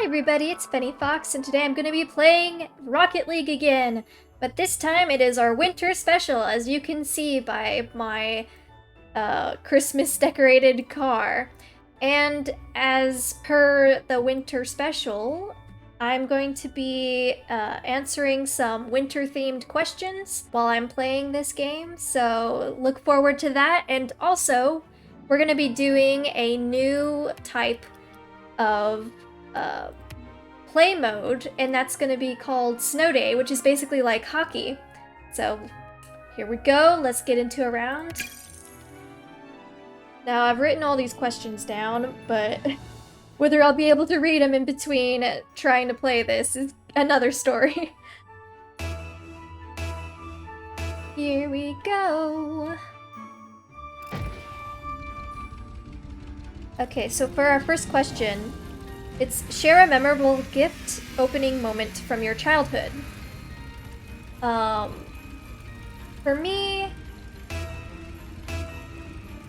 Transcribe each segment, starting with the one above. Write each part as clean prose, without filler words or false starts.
Hi everybody, it's fenniefox, and today I'm going to be playing Rocket League again. But this time it is our winter special, as you can see by my Christmas decorated car. And as per the winter special, I'm going to be answering some winter themed questions while I'm playing this game, so look forward to that. And also, we're going to be doing a new type of play mode, and that's going to be called Snow Day, which is basically like hockey. So here we go, let's get into a round. Now I've written all these questions down, but whether I'll be able to read them in between trying to play this is another story. Here we go. Okay, so for our first question, it's share a memorable gift opening moment from your childhood. For me,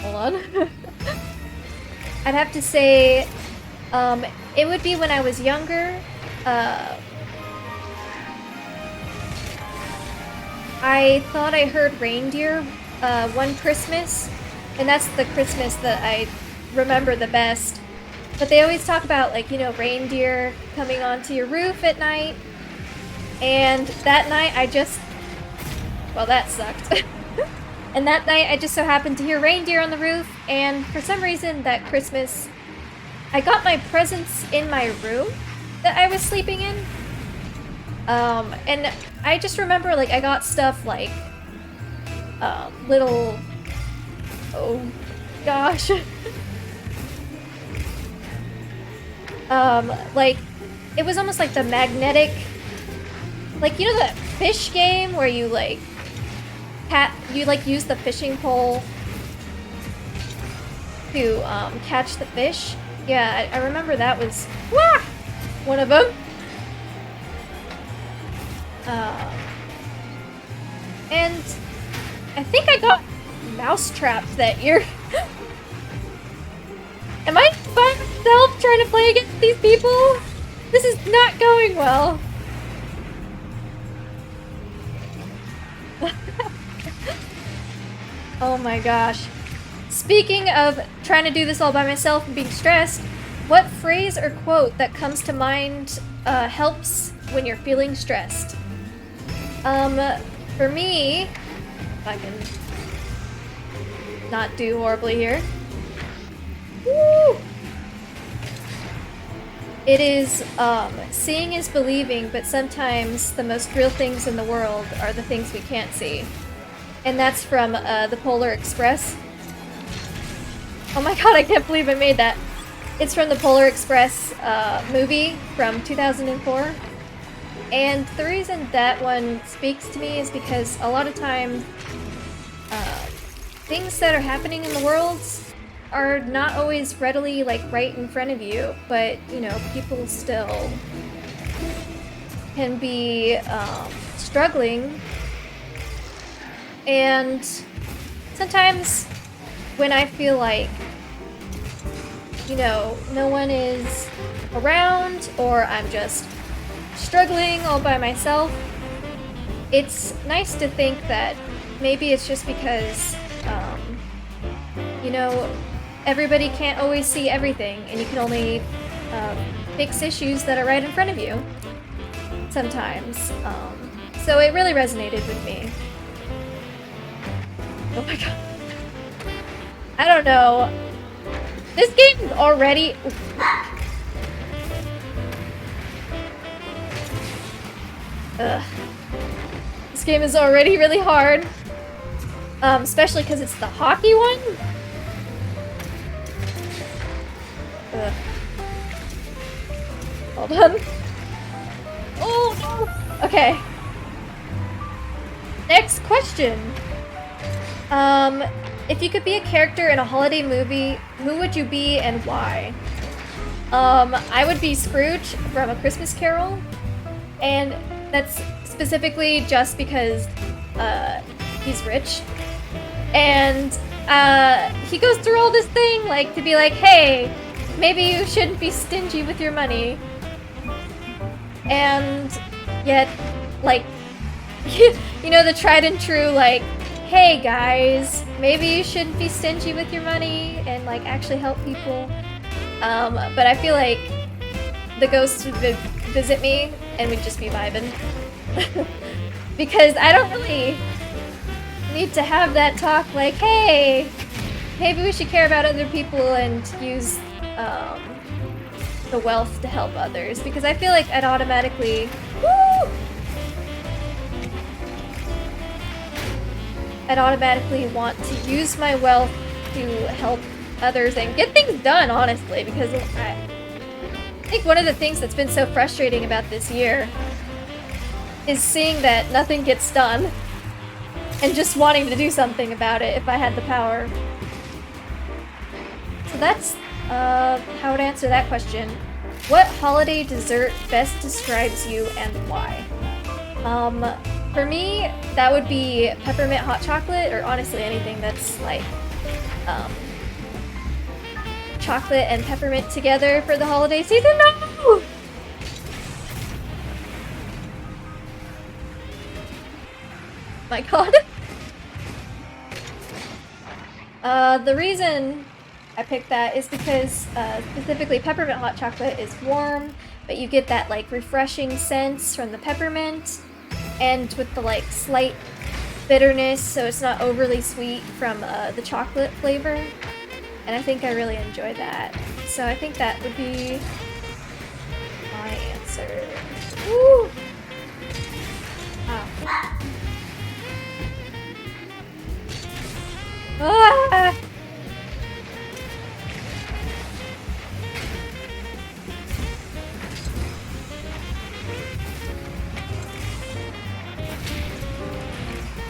hold on. I'd have to say, it would be when I was younger. I thought I heard reindeer one Christmas, and that's the Christmas that I remember the best. But they always talk about, like, you know, reindeer coming onto your roof at night. And that night well, that sucked. And that night I just so happened to hear reindeer on the roof, and for some reason that Christmas I got my presents in my room that I was sleeping in. And I just remember, like, I got stuff like little, oh gosh. Like, it was almost like the magnetic, like, you know that fish game where you, like, use the fishing pole to, catch the fish? Yeah, I remember that was, one of them. And I think I got mousetrapped that year. Am I by myself trying to play against these people? This is not going well. Oh my gosh. Speaking of trying to do this all by myself and being stressed, what phrase or quote that comes to mind helps when you're feeling stressed? For me, if I can not do horribly here. Woo! It is, seeing is believing, but sometimes the most real things in the world are the things we can't see. And that's from, the Polar Express. Oh my god, I can't believe I made that. It's from the Polar Express, movie from 2004. And the reason that one speaks to me is because a lot of times, things that are happening in the world are not always readily, like, right in front of you, but, you know, people still can be struggling. And sometimes when I feel like, you know, no one is around, or I'm just struggling all by myself, it's nice to think that maybe it's just because, you know, everybody can't always see everything, and you can only fix issues that are right in front of you sometimes. So it really resonated with me. Oh my god. I don't know. This game is already... Ugh. This game is already really hard. Especially because it's the hockey one. Ugh. Hold on. Oh no! Okay. Next question. If you could be a character in a holiday movie, who would you be and why? I would be Scrooge from A Christmas Carol, and that's specifically just because, he's rich, and, he goes through all this thing, like, to be like, hey, maybe you shouldn't be stingy with your money, And yet, like, you know, the tried and true, like, hey guys, maybe you shouldn't be stingy with your money and like actually help people. But I feel like the ghosts would visit me and we'd just be vibing. Because I don't really need to have that talk like, hey, maybe we should care about other people and use the wealth to help others. Because I feel like I'd automatically, want to use my wealth to help others and get things done, honestly, because I think one of the things that's been so frustrating about this year is seeing that nothing gets done and just wanting to do something about it if I had the power. So that's how I would answer that question. What holiday dessert best describes you and why? For me, that would be peppermint hot chocolate, or honestly anything that's like chocolate and peppermint together for the holiday season. No! My god. The reason I picked that is because specifically peppermint hot chocolate is warm, but you get that like refreshing sense from the peppermint, and with the like slight bitterness, so it's not overly sweet from the chocolate flavor. And I think I really enjoy that. So I think that would be my answer. Woo! Ah. Ah!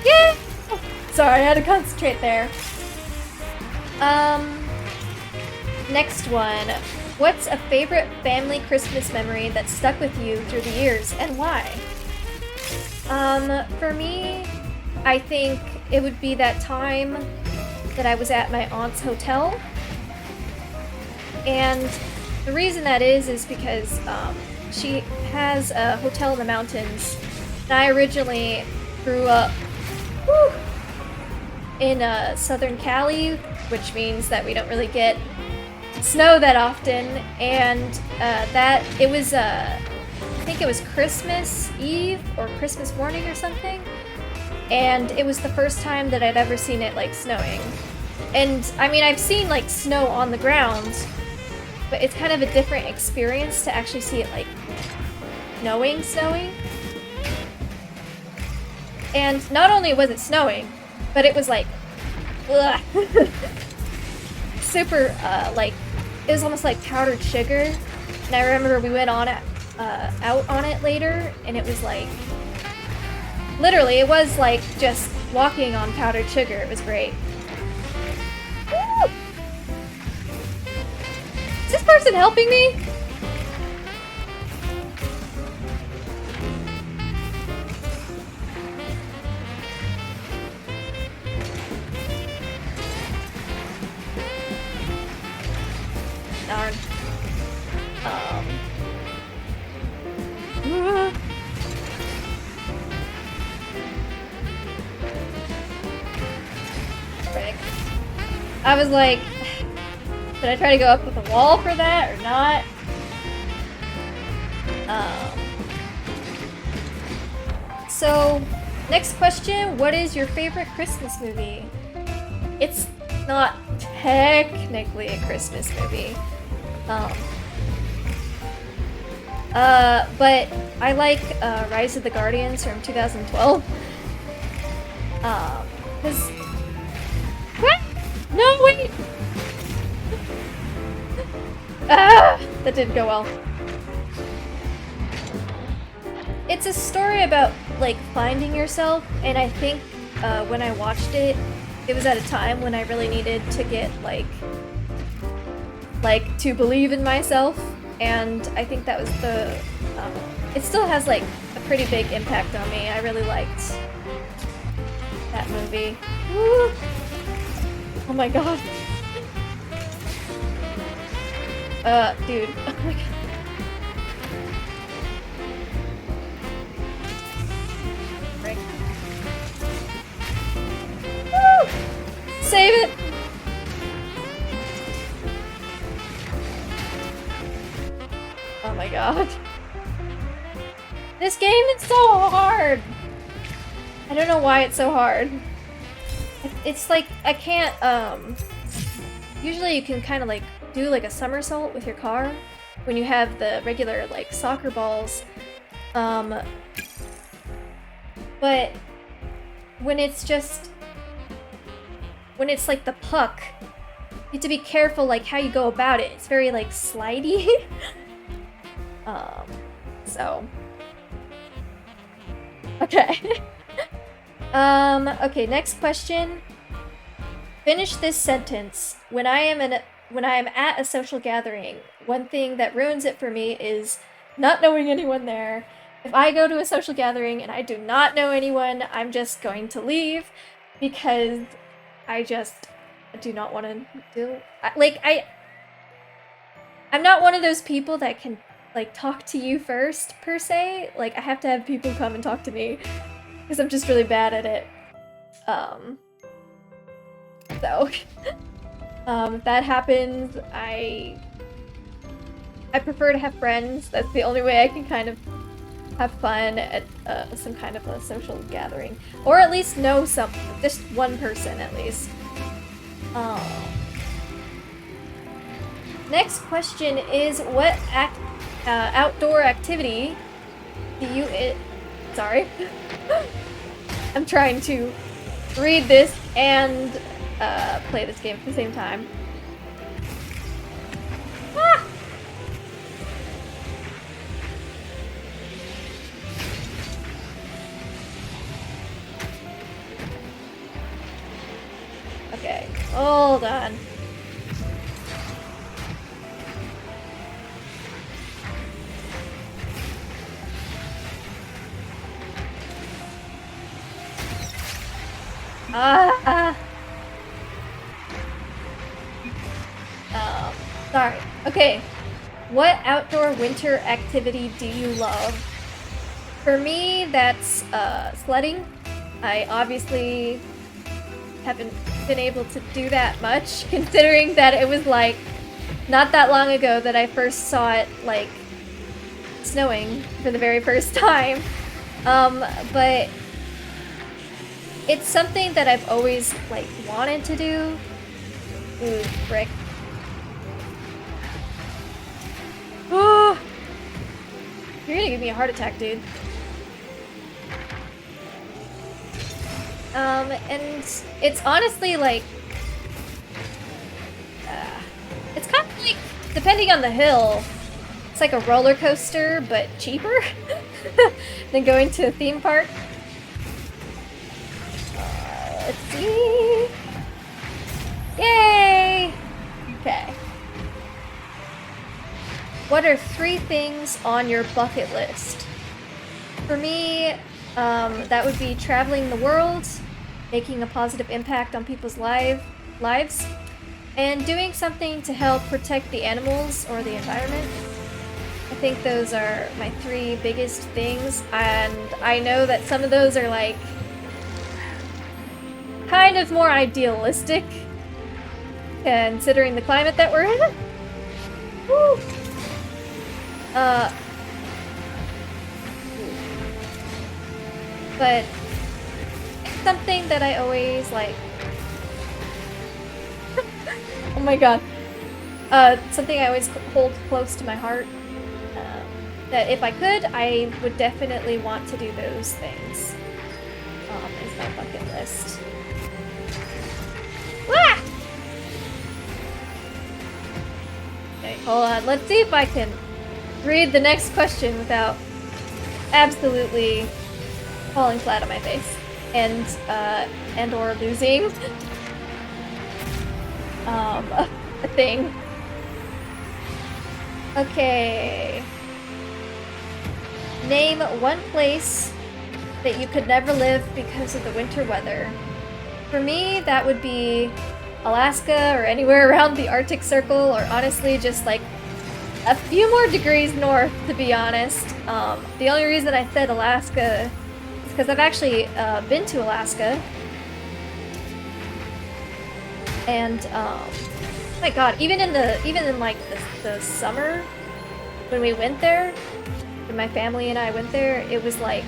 Yeah! Sorry, I had to concentrate there. Next one. What's a favorite family Christmas memory that stuck with you through the years, and why? For me, I think it would be that time that I was at my aunt's hotel. And the reason that is because she has a hotel in the mountains. And I originally grew up in southern Cali, which means that we don't really get snow that often. And it was, I think it was Christmas Eve or Christmas morning or something. And it was the first time that I'd ever seen it like snowing. And I mean, I've seen like snow on the ground, but it's kind of a different experience to actually see it like snowing. And not only was it snowing, but it was like super like, it was almost like powdered sugar. And I remember we went on it out on it later, and it was like, literally, it was like just walking on powdered sugar. It was great. Woo! Is this person helping me? Darn. Frick. I was like, should I try to go up with a wall for that or not? So, next question, what is your favorite Christmas movie? It's not technically a Christmas movie. But I like Rise of the Guardians from 2012. Cause what? No, wait! Ah, that didn't go well. It's a story about like finding yourself, and I think when I watched it, it was at a time when I really needed to get like to believe in myself, and I think that was the it still has like a pretty big impact on me. I really liked that movie. Woo! Oh my god. Dude. Oh my god. Oh my god. This game is so hard! I don't know why it's so hard. It's like, I can't, usually you can kind of like do like a somersault with your car when you have the regular like soccer balls. But when it's like the puck, you have to be careful like how you go about it. It's very like slidey. So. Okay. Okay, next question. Finish this sentence. When I am at a social gathering, one thing that ruins it for me is not knowing anyone there. If I go to a social gathering and I do not know anyone, I'm just going to leave because I just do not want to do I'm not one of those people that can like talk to you first per se. Like I have to have people come and talk to me because I'm just really bad at it. So if that happens, I prefer to have friends. That's the only way I can kind of have fun at some kind of a social gathering, or at least know just one person at least. Next question is, what outdoor activity do you sorry. I'm trying to read this and play this game at the same time. Ah! Okay, hold on. Sorry. Okay. What outdoor winter activity do you love? For me, that's sledding. I obviously haven't been able to do that much, considering that it was like not that long ago that I first saw it like snowing for the very first time. But it's something that I've always like wanted to do. Ooh, frick. Oh, you're gonna give me a heart attack, dude. And it's honestly like, it's kind of like, depending on the hill, it's like a roller coaster, but cheaper than going to a theme park. Let's see. Yay! Okay. What are 3 things on your bucket list? For me, that would be traveling the world, making a positive impact on people's lives, and doing something to help protect the animals or the environment. I think those are my 3 biggest things, and I know that some of those are like kind of more idealistic, considering the climate that we're in. Woo! But it's something that I always like. Oh my god. Something I always hold close to my heart. That if I could, I would definitely want to do those things. Is my bucket list. Ah! Okay, hold on. Let's see if I can read the next question without absolutely falling flat on my face and or losing a thing. Okay. Name one place that you could never live because of the winter weather. For me, that would be Alaska or anywhere around the Arctic Circle, or honestly just like a few more degrees north, to be honest. The only reason I said Alaska is because I've actually been to Alaska. And oh my god, even in like the summer, when we went there, when my family and I went there, it was like,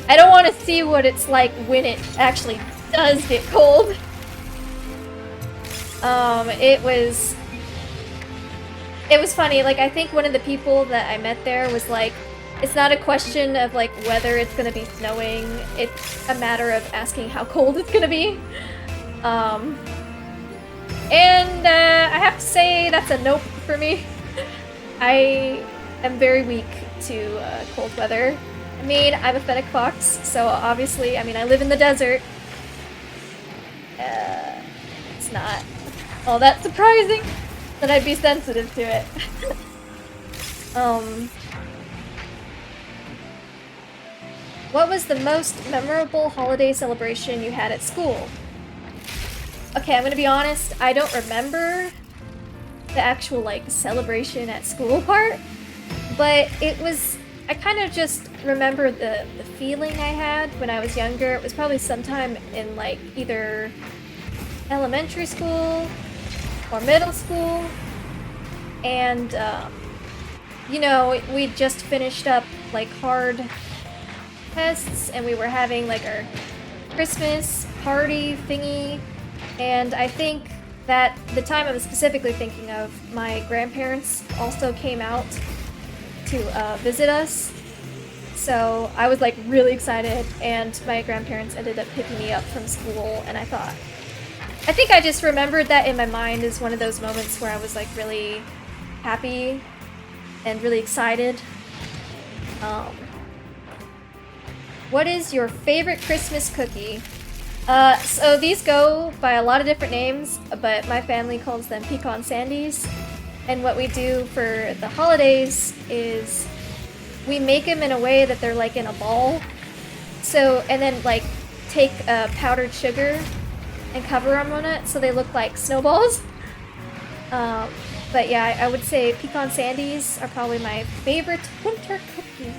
I don't want to see what it's like when it actually does get cold. It was funny. Like, I think one of the people that I met there was like, it's not a question of like whether it's gonna be snowing, it's a matter of asking how cold it's gonna be. And I have to say that's a nope for me. I am very weak to cold weather. I mean, I'm a fennec fox, so obviously, I mean, I live in the desert. It's not all that surprising that I'd be sensitive to it. What was the most memorable holiday celebration you had at school? Okay, I'm gonna be honest, I don't remember the actual, like, celebration at school part, but it was, I kind of just remember the feeling I had when I was younger. It was probably sometime in, like, either elementary school or middle school, and, you know, we just finished up, like, hard tests, and we were having, like, our Christmas party thingy, and I think that the time I'm specifically thinking of, my grandparents also came out to visit us, so I was, like, really excited, and my grandparents ended up picking me up from school, and I think I just remembered that in my mind as one of those moments where I was, like, really happy and really excited. What is your favorite Christmas cookie? So these go by a lot of different names, but my family calls them pecan sandies. And what we do for the holidays is we make them in a way that they're like in a ball. So, and then like take powdered sugar and cover them on it so they look like snowballs. But yeah, I would say pecan sandies are probably my favorite winter cookie.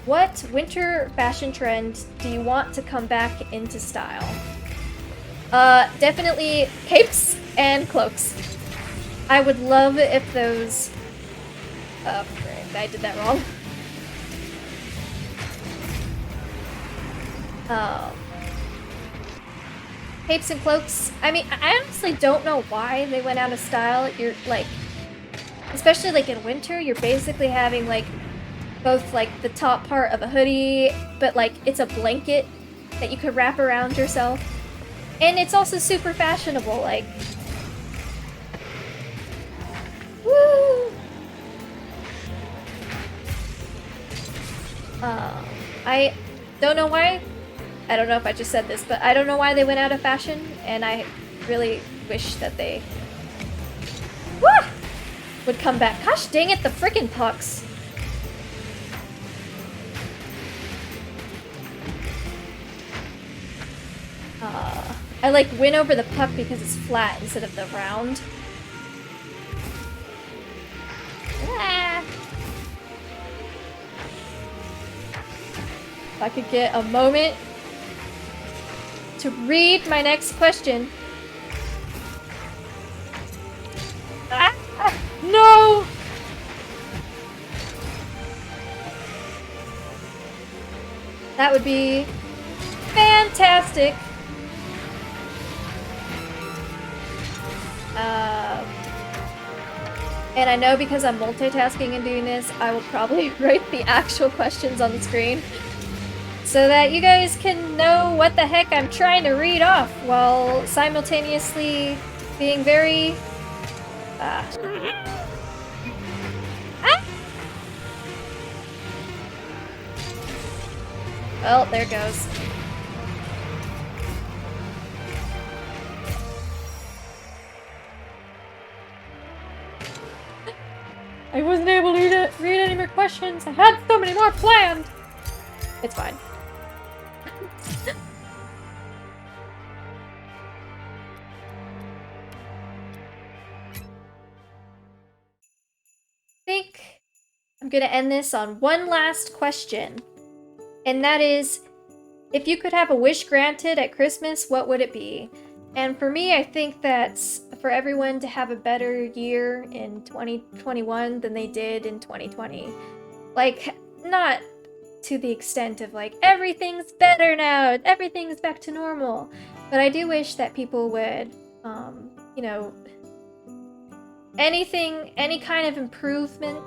What winter fashion trend do you want to come back into style? Definitely capes and cloaks. I would love if those... Oh, frick, I did that wrong. Capes and cloaks. I mean, I honestly don't know why they went out of style. You're like, especially like in winter, you're basically having like both like the top part of a hoodie, but like it's a blanket that you could wrap around yourself. And it's also super fashionable, like, woo! I don't know why. I don't know if I just said this, but I don't know why they went out of fashion, and I really wish that they would come back. Gosh dang it, the frickin' pucks. I like win over the puck because it's flat instead of the round. Ah. If I could get a moment to read my next question. Ah, no! That would be fantastic. And I know because I'm multitasking and doing this, I will probably write the actual questions on the screen so that you guys can know what the heck I'm trying to read off while simultaneously being very... Ah. Well, there it goes. I wasn't able to read any more questions. I had so many more planned. It's fine. I think I'm gonna end this on one last question. And that is, if you could have a wish granted at Christmas, what would it be? And for me, I think that's for everyone to have a better year in 2021 than they did in 2020. Like, not to the extent of like, everything's better now, everything's back to normal. But I do wish that people would, you know, any kind of improvement.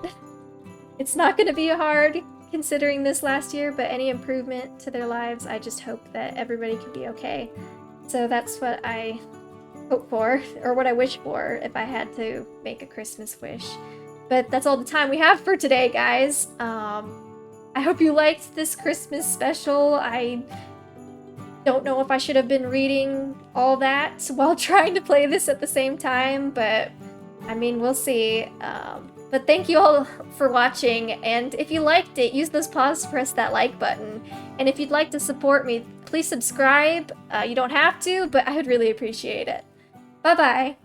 It's not going to be hard considering this last year, but any improvement to their lives, I just hope that everybody can be okay. So that's what I hope for, or what I wish for if I had to make a Christmas wish. But that's all the time we have for today, guys. I hope you liked this Christmas special. I don't know if I should have been reading all that while trying to play this at the same time, but I mean, we'll see. But thank you all for watching, and if you liked it, use those paws to press that like button. And if you'd like to support me, please subscribe. You don't have to, but I would really appreciate it. Bye-bye!